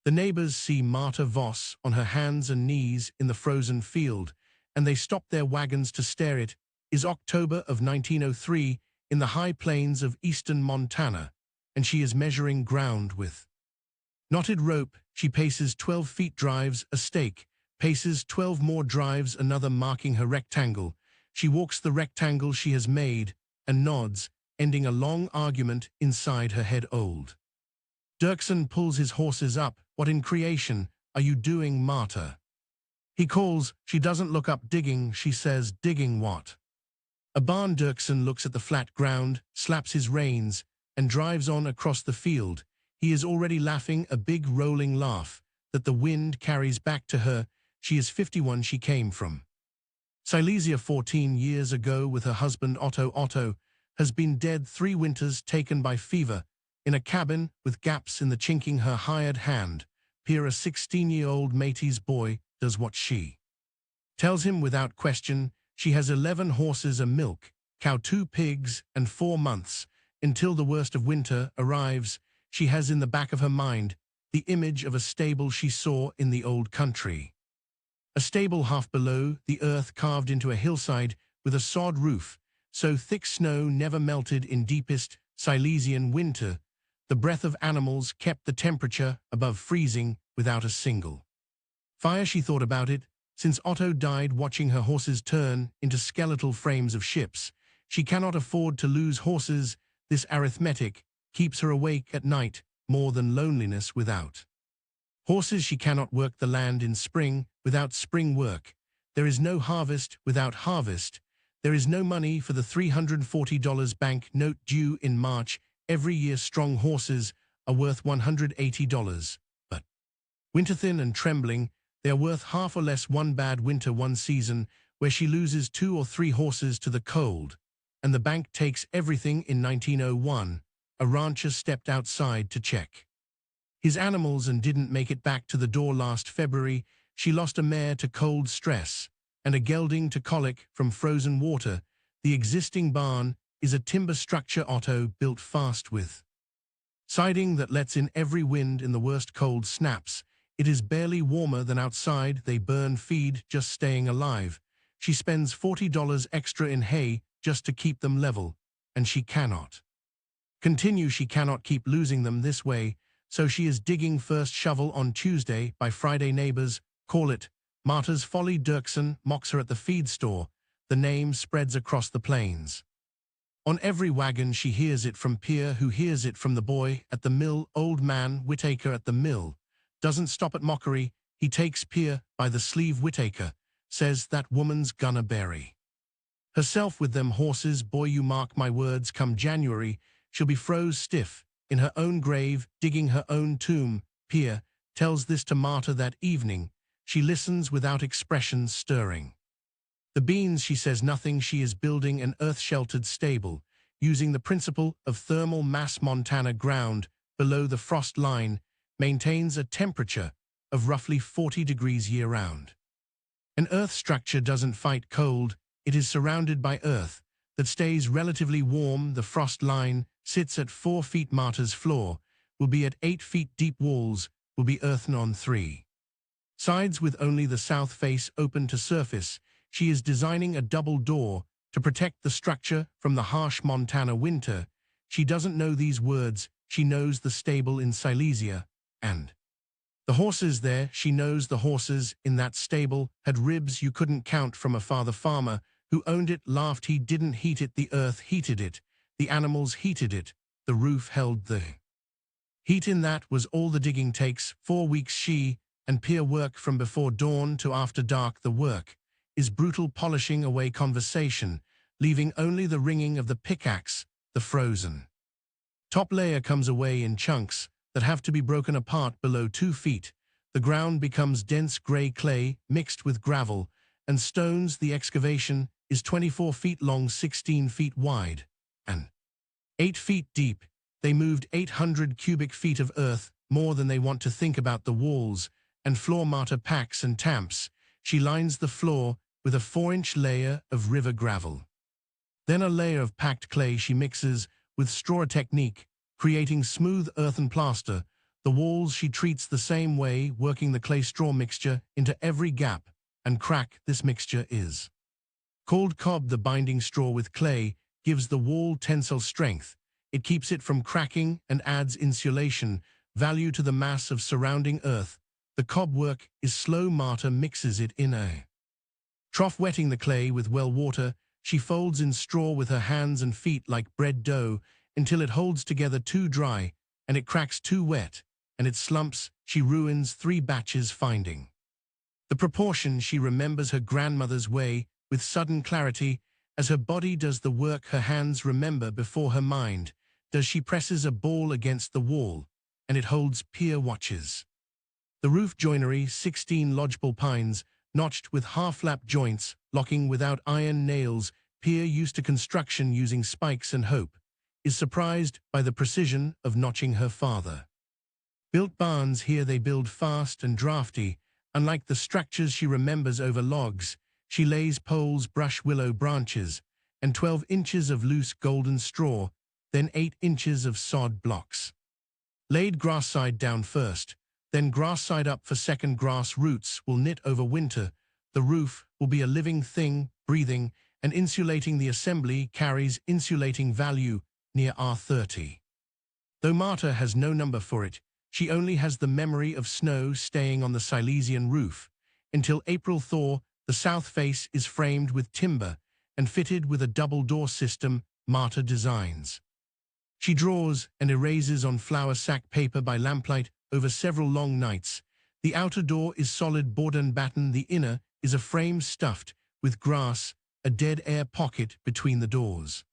The neighbors see Marta Voss on her hands and knees in the frozen field, and they stop their wagons to stare. It is October of 1903 in the high plains of eastern Montana, and she is measuring ground with knotted rope. She paces 12 feet, drives a stake, paces 12 more, drives another, marking her rectangle. She walks the rectangle she has made and nods, ending a long argument inside her head. Old Dirksen pulls his horses up. What in creation are you doing, Marta? He calls. She doesn't look up. Digging, she says. Digging what? A barn. Dirksen looks at the flat ground, slaps his reins, and drives on across the field. He is already laughing, a big rolling laugh that the wind carries back to her. She is 51. She came from Silesia 14 years ago with her husband Otto. Otto has been dead 3 winters, taken by fever, in a cabin with gaps in the chinking. Her hired hand, Pierre, a 16-year-old Métis boy, does what she tells him without question. She has 11 horses, a milk cow, 2 pigs, and 4 months until the worst of winter arrives. She has in the back of her mind the image of a stable she saw in the old country. A stable half below the earth, carved into a hillside with a sod roof, so thick snow never melted in deepest Silesian winter. The breath of animals kept the temperature above freezing without a single fire. She thought about it since Otto died, watching her horses turn into skeletal frames of ships. She cannot afford to lose horses. This arithmetic keeps her awake at night more than loneliness. Without horses, she cannot work the land in spring without spring work. There is no harvest without harvest. There is no money for the $340 bank note due in March every year. Strong horses are worth $180, but winter thin and trembling, they are worth half or less. One bad winter, one season, where she loses 2 or 3 horses to the cold, and the bank takes everything. In 1901, a rancher stepped outside to check his animals and didn't make it back to the door. Last February, she lost a mare to cold stress and a gelding to colic from frozen water. The existing barn is a timber structure Otto built fast with siding that lets in every wind. In the worst cold snaps, it is barely warmer than outside. They burn feed just staying alive. She spends $40 extra in hay just to keep them level, and she cannot continue. She cannot keep losing them this way, so she is digging first shovel on Tuesday. By Friday, neighbors call it Marta's folly. Dirksen mocks her at the feed store. The name spreads across the plains. On every wagon she hears it from Pierre, who hears it from the boy at the mill. Old man Whitaker at the mill doesn't stop at mockery. He takes Pierre by the sleeve. Whitaker says, that woman's gonna bury herself with them horses. Boy, you mark my words, come January, she'll be froze stiff in her own grave, digging her own tomb. Pierre tells this to Marta that evening. She listens without expression, stirring the beans. She says nothing. She is building an earth-sheltered stable, using the principle of thermal mass. Montana ground below the frost line maintains a temperature of roughly 40 degrees year-round. An earth structure doesn't fight cold. It is surrounded by earth that stays relatively warm. The frost line sits at 4 feet. Marta's floor will be at 8 feet deep. Walls will be earthen on 3 sides with only the south face open to surface. She is designing a double door to protect the structure from the harsh Montana winter. She doesn't know these words. She knows the stable in Silesia and the horses there. She knows the horses in that stable had ribs you couldn't count. From a father farmer who owned it laughed. He didn't heat it, the earth heated it. The animals heated it. The roof held the heat in. That was all the digging takes. 4 weeks she and Pierre work from before dawn to after dark. The work is brutal, polishing away conversation, leaving only the ringing of the pickaxe. The frozen top layer comes away in chunks that have to be broken apart below 2 feet. The ground becomes dense gray clay mixed with gravel and stones. The excavation is 24 feet long, 16 feet wide, and 8 feet deep. They moved 800 cubic feet of earth, more than they want to think about. The walls and floor. Marta packs and tamps. She lines the floor with a 4-inch layer of river gravel, then a layer of packed clay. She mixes with straw technique, creating smooth earthen plaster. The walls she treats the same way, working the clay-straw mixture into every gap and crack. This mixture is called cob. The binding straw with clay gives the wall tensile strength. It keeps it from cracking and adds insulation value to the mass of surrounding earth. The cob work is slow. Marta mixes it in a trough, wetting the clay with well water. She folds in straw with her hands and feet like bread dough until it holds together too dry and it cracks too wet and it slumps. She ruins 3 batches, finding the proportion. She remembers her grandmother's way with sudden clarity. As her body does the work, her hands remember before her mind does. She presses a ball against the wall and it holds. Pier watches the roof joinery, 16 lodgepole pines notched with half-lap joints, locking without iron nails. Pier, used to construction using spikes and hope, is surprised by the precision of notching. Her father built barns here. They build fast and drafty. Unlike the structures she remembers over logs, she lays poles, brush willow branches, and 12 inches of loose golden straw, then 8 inches of sod blocks. Laid grass side down first, then grass side up for second. Grass roots will knit over winter. The roof will be a living thing, breathing and insulating. The assembly carries insulating value near R30. Though Marta has no number for it, she only has the memory of snow staying on the Silesian roof. Until April thaw, the south face is framed with timber and fitted with a double door system Marta designs. She draws and erases on flour sack paper by lamplight over several long nights. The outer door is solid board and batten. The inner is a frame stuffed with grass. A dead air pocket between the doors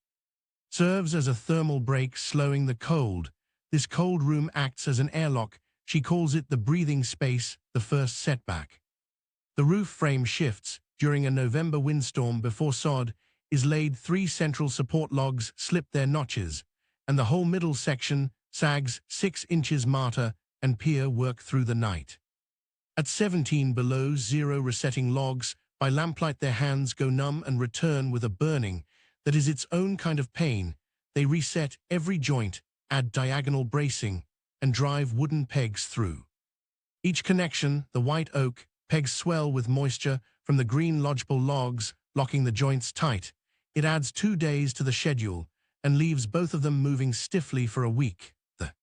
serves as a thermal break, slowing the cold. This cold room acts as an airlock. She calls it the breathing space. The first setback. The roof frame shifts during a November windstorm. Before sod is laid, 3 central support logs slip their notches, and the whole middle section sags 6 inches. Marta and Pier work through the night. At 17 below zero, resetting logs by lamplight. Their hands go numb and return with a burning that is its own kind of pain. They reset every joint, add diagonal bracing, and drive wooden pegs through each connection. The white oak pegs swell with moisture from the green lodgepole logs, locking the joints tight. It adds 2 days to the schedule and leaves both of them moving stiffly for a week. The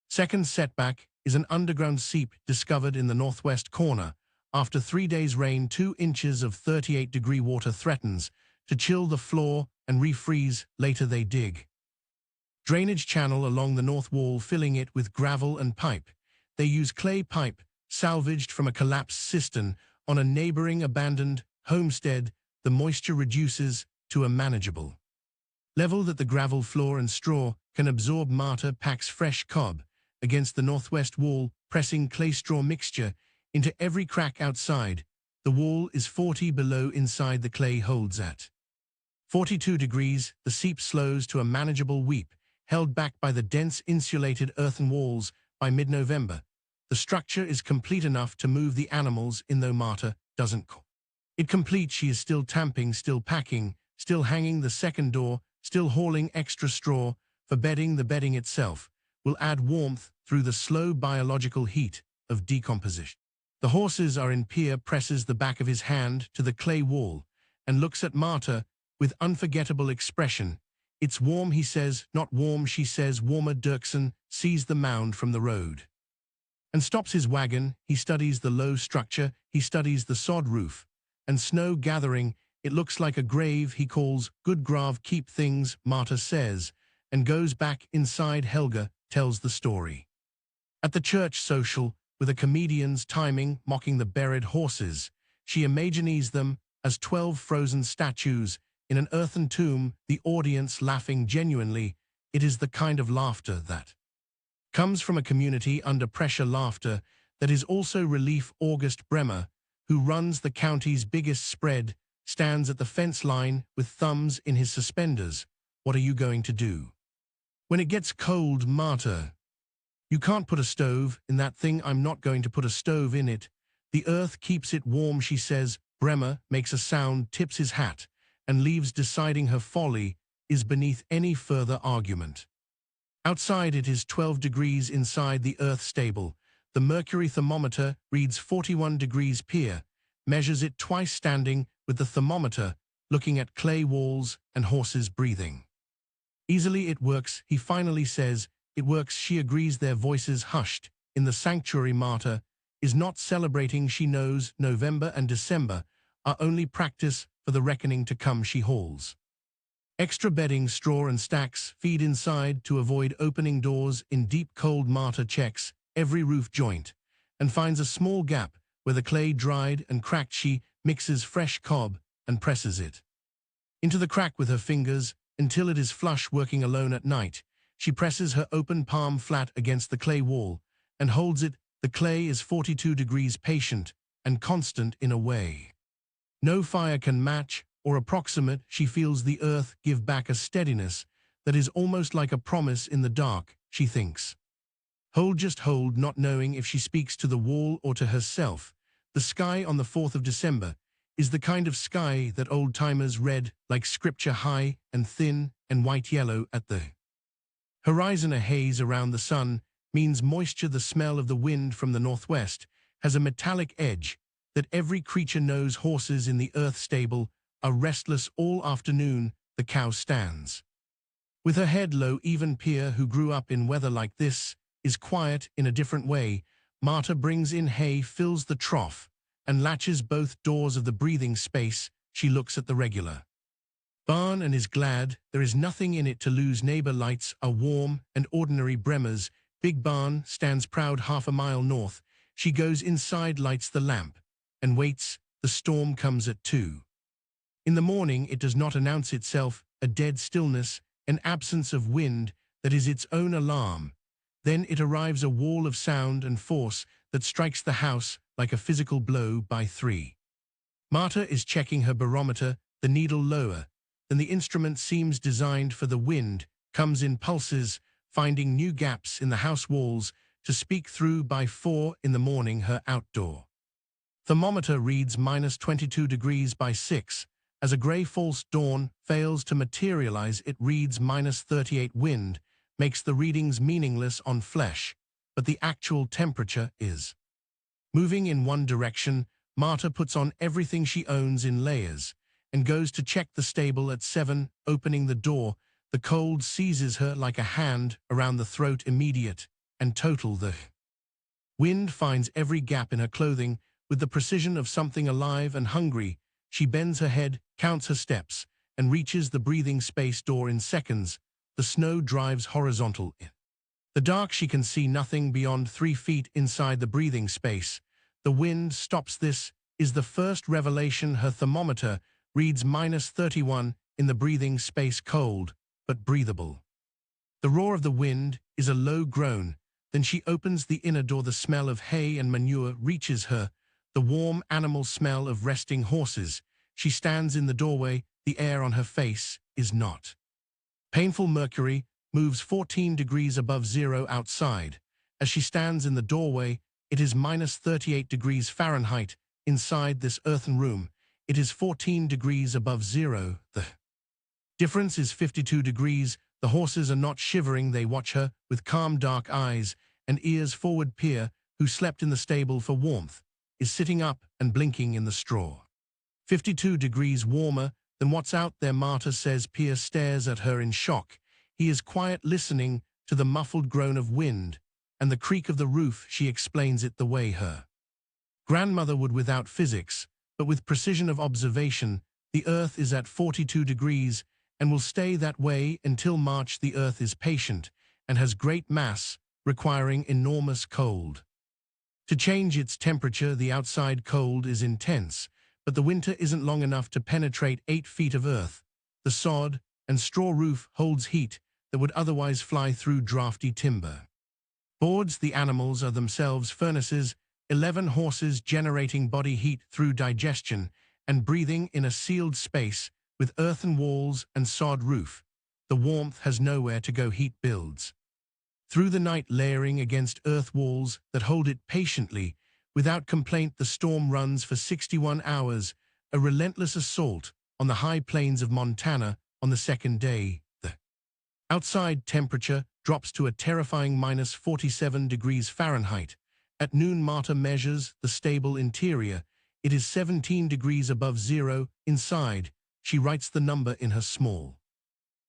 second setback is an underground seep discovered in the northwest corner. After 3 days' rain, 2 inches of 38-degree water threatens to chill the floor and refreeze. Later they dig drainage channel along the north wall, filling it with gravel and pipe. They use clay pipe salvaged from a collapsed cistern on a neighboring abandoned homestead. The moisture reduces to a manageable level that the gravel floor and straw can absorb. Marta packs fresh cob against the northwest wall, pressing clay straw mixture into every crack outside. The wall is 40 below. Inside, the clay holds at 42 degrees. The seep slows to a manageable weep, held back by the dense insulated earthen walls. By mid-November, the structure is complete enough to move the animals in. Though Marta doesn't call it complete, she is still tamping, still packing, still hanging the second door, still hauling extra straw for bedding. The bedding itself will add warmth through the slow biological heat of decomposition. The horses are in. Pier presses the back of his hand to the clay wall and looks at Marta with unforgettable expression. It's warm, he says. Not warm, she says. Warmer. Dirksen sees the mound from the road and stops his wagon. He studies the low structure. He studies the sod roof and snow gathering. It looks like a grave. He calls good grave. Keep things, Marta says, and goes back inside. Helga tells the story at the church social, with a comedian's timing mocking the buried horses. She imagines them as 12 frozen statues in an earthen tomb, the audience laughing genuinely. It is the kind of laughter that comes from a community under pressure, laughter that is also relief. August Bremer, who runs the county's biggest spread, stands at the fence line with thumbs in his suspenders. What are you going to do when it gets cold, Marta? You can't put a stove in that thing. I'm not going to put a stove in it. The earth keeps it warm, she says. Bremer makes a sound, tips his hat, and leaves, deciding her folly is beneath any further argument. Outside it is 12 degrees inside the Earth stable. The mercury thermometer reads 41 degrees P, measures it twice standing with the thermometer, looking at clay walls and horses breathing. Easily it works, he finally says. It works, she agrees, their voices hushed. In the sanctuary, Marta is not celebrating. She knows November and December are only practice for the reckoning to come. She hauls extra bedding, straw and stacks, feed inside to avoid opening doors in deep cold. Marta checks every roof joint and finds a small gap where the clay dried and cracked. She mixes fresh cob and presses it into the crack with her fingers until it is flush. Working alone at night, she presses her open palm flat against the clay wall and holds it. The clay is 42 degrees, patient and constant in a way no fire can match or approximate. She feels the earth give back a steadiness that is almost like a promise in the dark. She thinks, hold, just hold, not knowing if she speaks to the wall or to herself. The sky on the 4th of December is the kind of sky that old-timers read like scripture, high and thin and white-yellow at the horizon. A haze around the sun means moisture. The smell of the wind from the northwest has a metallic edge that every creature knows. Horses in the Earth stable are restless all afternoon. The cow stands with her head low. Even Pia, who grew up in weather like this, is quiet in a different way. Marta brings in hay, fills the trough, and latches both doors of the breathing space. She looks at the regular barn and is glad there is nothing in it to lose. Neighbor lights are warm and ordinary. Bremer's big barn stands proud half a mile north. She goes inside, lights the lamp, and waits. The storm comes at 2 in the morning. It does not announce itself, a dead stillness, an absence of wind that is its own alarm. Then it arrives, a wall of sound and force that strikes the house like a physical blow. By 3, Marta is checking her barometer, the needle lower than the instrument seems designed for the wind, comes in pulses, finding new gaps in the house walls to speak through. By 4 in the morning, her outdoor thermometer reads -22 degrees. By 6, as a grey false dawn fails to materialize, it reads -38. Wind makes the readings meaningless on flesh, but the actual temperature is moving in one direction. Marta puts on everything she owns in layers and goes to check the stable at 7. Opening the door, the cold seizes her like a hand around the throat. Immediate and total, the wind finds every gap in her clothing with the precision of something alive and hungry. She bends her head, counts her steps, and reaches the breathing space door in seconds. The snow drives horizontal in the dark. She can see nothing beyond 3 feet inside the breathing space. The wind stops. This is the first revelation. Her thermometer reads -31 in the breathing space, cold but breathable. The roar of the wind is a low groan. Then she opens the inner door. The smell of hay and manure reaches her, the warm animal smell of resting horses. She stands in the doorway. The air on her face is not painful. Mercury moves 14 degrees above zero outside. As she stands in the doorway, it is -38 degrees Fahrenheit. Inside this earthen room, it is 14 degrees above zero. The difference is 52 degrees. The horses are not shivering. They watch her with calm dark eyes and ears forward. Pia, who slept in the stable for warmth, is sitting up and blinking in the straw. 52 degrees warmer than what's out there, Marta says. Pia stares at her in shock. He is quiet, listening to the muffled groan of wind and the creak of the roof. She explains it the way her grandmother would, without physics, but with precision of observation. The Earth is at 42 degrees and will stay that way until March. The Earth is patient and has great mass, requiring enormous cold to change its temperature. The outside cold is intense, but the winter isn't long enough to penetrate 8 feet of earth. The sod and straw roof holds heat that would otherwise fly through drafty timber boards. The animals are themselves furnaces, 11 horses generating body heat through digestion and breathing in a sealed space with earthen walls and sod roof. The warmth has nowhere to go. Heat builds through the night, layering against earth walls that hold it patiently. Without complaint, the storm runs for 61 hours, a relentless assault on the high plains of Montana. On the second day, the outside temperature drops to a terrifying -47 degrees Fahrenheit. At noon, Marta measures the stable interior. It is 17 degrees above zero inside. She writes the number in her small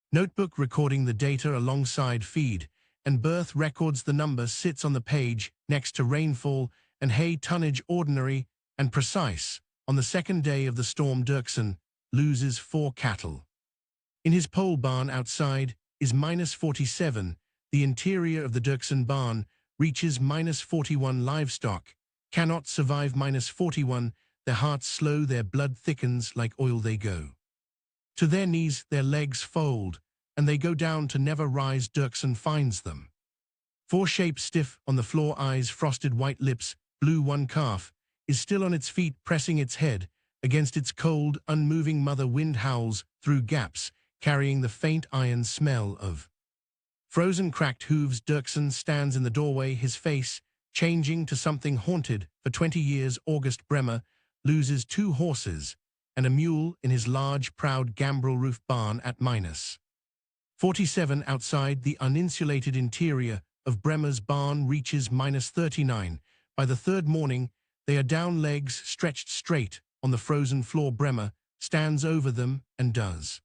notebook, recording the data alongside feed and birth records. The number sits on the page next to rainfall and hay tonnage, ordinary and precise. On the second day of the storm, Dirksen loses 4 cattle. In his pole barn outside is -47. The interior of the Dirksen barn reaches -41. Livestock cannot survive -41. Their hearts slow, their blood thickens like oil. They go to their knees, their legs fold, and they go down to never rise. Dirksen finds them. 4 shapes stiff on the floor, eyes frosted, white lips blue. One calf is still on its feet, pressing its head against its cold, unmoving mother. Wind howls through gaps, carrying the faint iron smell of frozen, cracked hooves. Dirksen stands in the doorway, his face changing to something haunted. For 20 years, August Bremer loses 2 horses and a mule in his large, proud gambrel roof barn at -47. Outside, the uninsulated interior of Bremer's barn reaches -39. By the third morning, they are down, legs stretched straight on the frozen floor. Bremer stands over them and does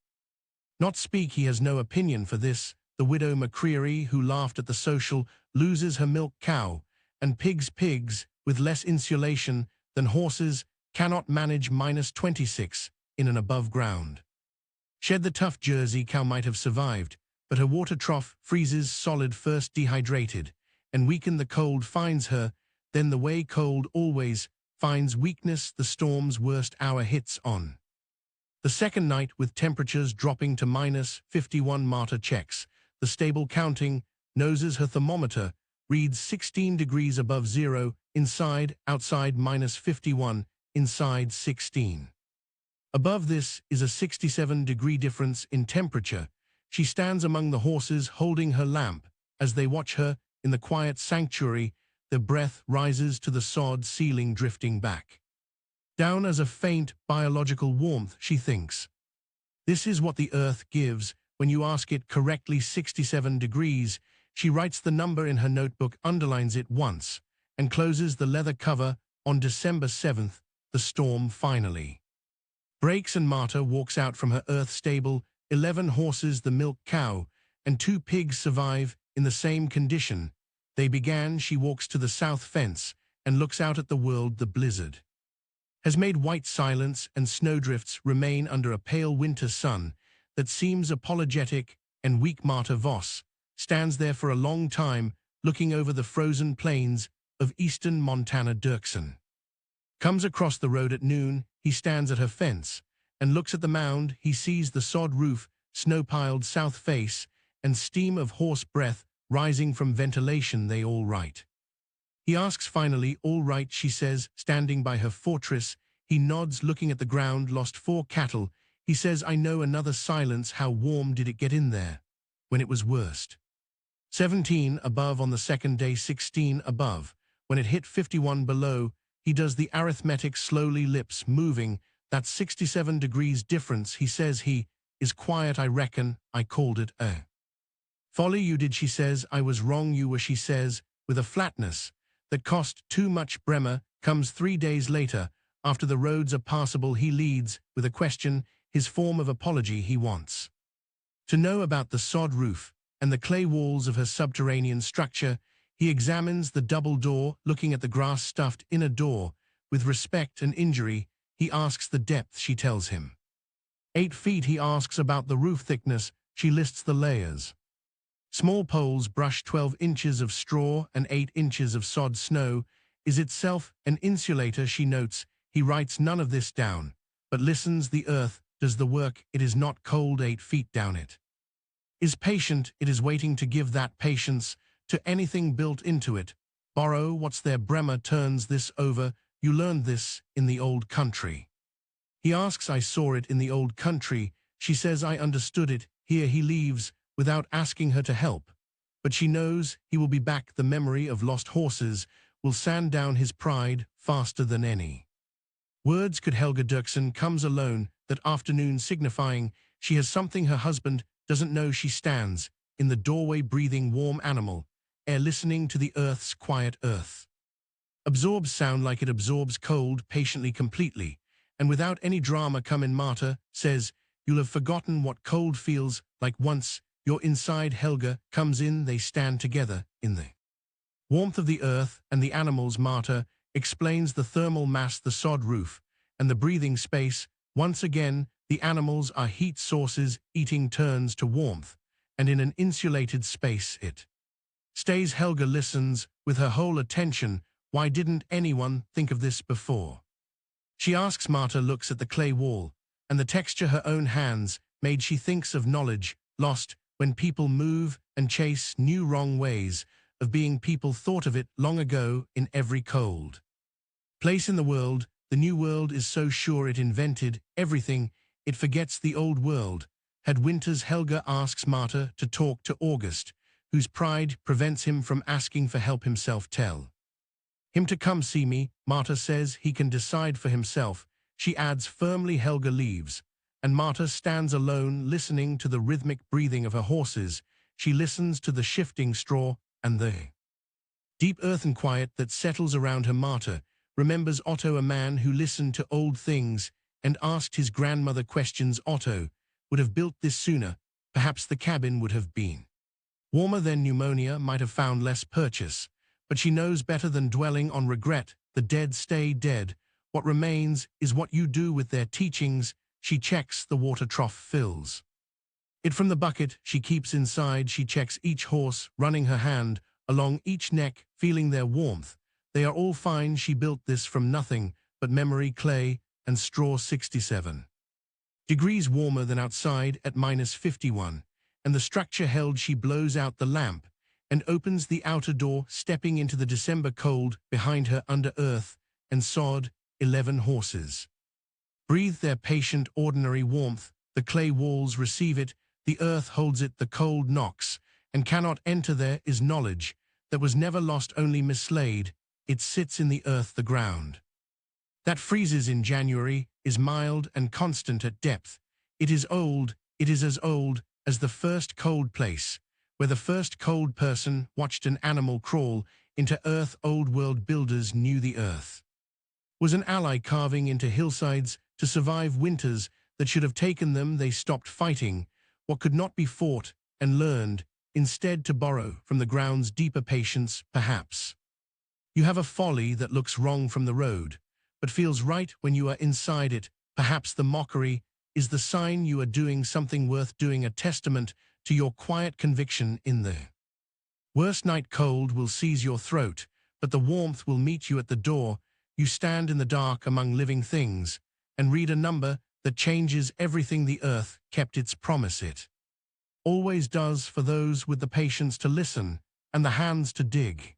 not speak. He has no opinion for this. The widow McCreary, who laughed at the social, loses her milk cow, and pigs with less insulation than horses cannot manage -26 in an above ground shed. The tough Jersey cow might have survived, but her water trough freezes solid, first dehydrated and weakened. The cold finds her, then the way cold always finds weakness. The storm's worst hour hits on the second night, with temperatures dropping to -51. Marta checks the stable, counting, noses her thermometer, reads 16 degrees above zero inside, outside -51, inside 16. Above this is a 67-degree difference in temperature. She stands among the horses, holding her lamp. As they watch her in the quiet sanctuary, their breath rises to the sod ceiling, drifting back down as a faint biological warmth. She thinks, this is what the earth gives when you ask it correctly. 67 degrees. She writes the number in her notebook, underlines it once, and closes the leather cover. On December 7th, the storm finally breaks and Marta walks out from her earth stable. 11 horses, the milk cow, and 2 pigs survive in the same condition they began. She walks to the south fence and looks out at the world. The blizzard has made white silence, and snowdrifts remain under a pale winter sun that seems apologetic and weak. Marta Voss stands there for a long time, looking over the frozen plains of eastern Montana. Dirksen comes across the road at noon. He stands at her fence and looks at the mound. He sees the sod roof, snow-piled south face, and steam of horse breath rising from ventilation. They all right? He asks finally. All right, she says, standing by her fortress. He nods, looking at the ground. Lost 4 cattle. He says, I know. Another silence. How warm did it get in there when it was worst? 17 above on the second day, 16 above when it hit 51 below. He does the arithmetic slowly, lips moving. That's 67 degrees difference. He says he is quiet. I reckon I called it a folly. You did, she says. I was wrong. You were, she says, with a flatness that cost too much. Bremer comes 3 days later, after the roads are passable. He leads with a question, his form of apology. He wants to know about the sod roof and the clay walls of her subterranean structure. He examines the double door, looking at the grass-stuffed inner door. With respect and injury, he asks the depth. She tells him 8 feet. He asks about the roof thickness. She lists the layers. Small poles brush 12 inches of straw and 8 inches of sod. Snow is itself an insulator, she notes. He writes none of this down, but listens. The earth does the work. It is not cold. 8 feet down it is patient. It is waiting to give that patience to anything built into it. Borrow what's there. Bremer turns this over. You learned this in the old country. He asks. I saw it in the old country. She says, I understood it. Here he leaves without asking her to help. But she knows he will be back. The memory of lost horses will sand down his pride faster than any words could. Helga Dirksen comes alone that afternoon, signifying she has something her husband doesn't know. She stands in the doorway breathing warm animal, air listening to the earth's quiet earth. Absorbs sound like it absorbs cold patiently completely, and without any drama come in Marta, says, you'll have forgotten what cold feels like once you're inside. Helga comes in, they stand together in the warmth of the earth and the animals. Marta explains the thermal mass, the sod roof, and the breathing space. Once again, the animals are heat sources, eating turns to warmth, and in an insulated space it stays. Helga listens with her whole attention. Why didn't anyone think of this before? She asks. Marta looks at the clay wall, and the texture her own hands made. She thinks of knowledge lost when people move and chase new wrong ways of being. People thought of it long ago. In every cold place in the world, the new world is so sure it invented everything, it forgets the old world. Had winters. Helga asks Marta to talk to August, whose pride prevents him from asking for help himself. Tell him to come see me. Marta says he can decide for himself. She adds firmly. Helga leaves, and Marta stands alone, listening to the rhythmic breathing of her horses. She listens to the shifting straw and the deep earthen quiet that settles around her. Marta remembers Otto, a man who listened to old things and asked his grandmother questions. Otto would have built this sooner. Perhaps the cabin would have been warmer then. Pneumonia might have found less purchase. But she knows better than dwelling on regret. The dead stay dead. What remains is what you do with their teachings. She checks the water trough, fills it from the bucket she keeps inside. She checks each horse, running her hand along each neck, feeling their warmth. They are all fine. She built this from nothing but memory, clay, and straw. 67 degrees warmer than outside at -51, and the structure held. She blows out the lamp and opens the outer door, stepping into the December cold behind her. Under earth and sod, 11 horses breathe their patient, ordinary warmth. The clay walls receive it, the earth holds it. The cold knocks and cannot enter. There is knowledge that was never lost, only mislaid. It sits in the earth. The ground that freezes in January is mild and constant at depth. It is old, it is as old as the first cold place, where the first cold person watched an animal crawl into earth. Old world builders knew the earth was an ally, carving into hillsides to survive winters that should have taken them. They stopped fighting what could not be fought and learned instead to borrow from the ground's deeper patience. Perhaps you have a folly that looks wrong from the road, but feels right when you are inside it. Perhaps the mockery is the sign you are doing something worth doing, a testament to your quiet conviction. In the worst night, cold will seize your throat, but the warmth will meet you at the door. You stand in the dark among living things and read a number that changes everything. The earth kept its promise. It always does, for those with the patience to listen and the hands to dig.